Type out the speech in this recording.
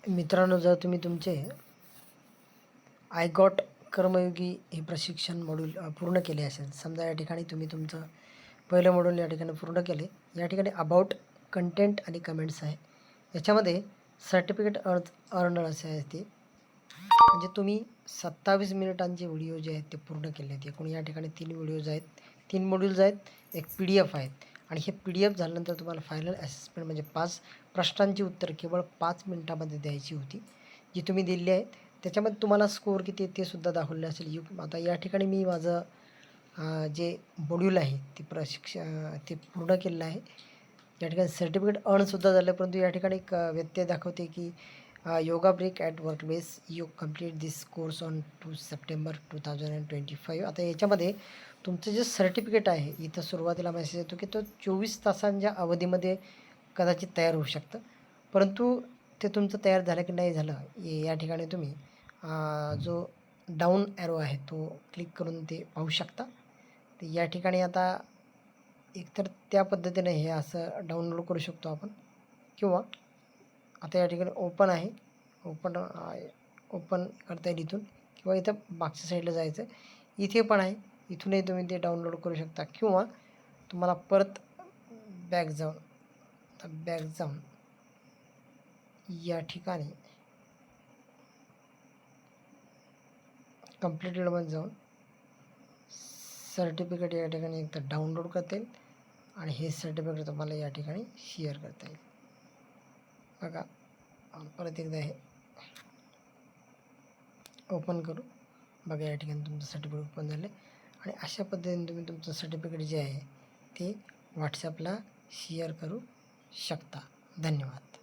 मित्रांनो, जर तुम्ही तुमचे आय गॉट कर्मयोगी हे प्रशिक्षण मॉड्यूल पूर्ण केले असेल, समजा या ठिकाणी तुम्ही तुमचं पहिलं मॉड्यूल या ठिकाणी पूर्ण केले. या ठिकाणी अबाउट कंटेंट आणि कमेंट्स आहे. याच्यामध्ये सर्टिफिकेट अर्न असे आहे ते, म्हणजे तुम्ही 27 मिनिटांचे व्हिडिओ जे आहेत ते पूर्ण केले आहेत. एकूण या ठिकाणी 3 व्हिडिओज आहेत, 3 मॉड्यूल्स आहेत, एक PDF आहेत. आणि हे PDF झाल्यानंतर तुम्हाला फायनल असेसमेंट म्हणजे 5 प्रश्नांची उत्तर केवळ 5 मिनिटामध्ये द्यायची होती, जी तुम्ही दिली आहेत. त्याच्यामध्ये तुम्हाला स्कोअर किती ते सुद्धा दाखवले असेल. आता या ठिकाणी मी माझं जे मॉड्यूल आहे ते पूर्ण केलेलं आहे. या ठिकाणी सर्टिफिकेट अर्नसुद्धा झालं, परंतु या ठिकाणी एक व्यत्यय दाखवते की yoga break at workplace you complete this course on 2 September 2025. आता याच्यामध्ये तुमचं जे सर्टिफिकेट आहे, इथं सुरुवातीला मेसेज येतो की तो 24 तासांच्या अवधीमध्ये कदाचित तयार होऊ शकतं, परंतु ते तुमचं तयार झालं की नाही झालं या ठिकाणी तुम्ही जो डाऊन ॲरो आहे तो क्लिक करून ते पाहू शकता. तर या ठिकाणी आता एकतर त्या पद्धतीने हे असं डाउनलोड करू शकतो आपण, किंवा आता या ठिकाणी ओपन आहे, ओपन करता येईल इथून, किंवा इथं मागच्या साईडला जायचं, इथे पण आहे, इथूनही तुम्ही ते डाउनलोड करू शकता. किंवा तुम्हाला परत बॅक जाऊन या ठिकाणी कंप्लीटेडमध्ये जाऊन सर्टिफिकेट या ठिकाणी एकतर डाउनलोड करता येईल आणि हे सर्टिफिकेट तुम्हाला या ठिकाणी शेअर करता येईल. बघा, परत एकदा हे ओपन करू. बघा, या ठिकाणी तुमचं सर्टिफिकेट ओपन झालं आणि अशा पद्धतीने तुम्ही तुमचं सर्टिफिकेट जे आहे ते व्हॉट्सॲपला शेअर करू शकता. धन्यवाद.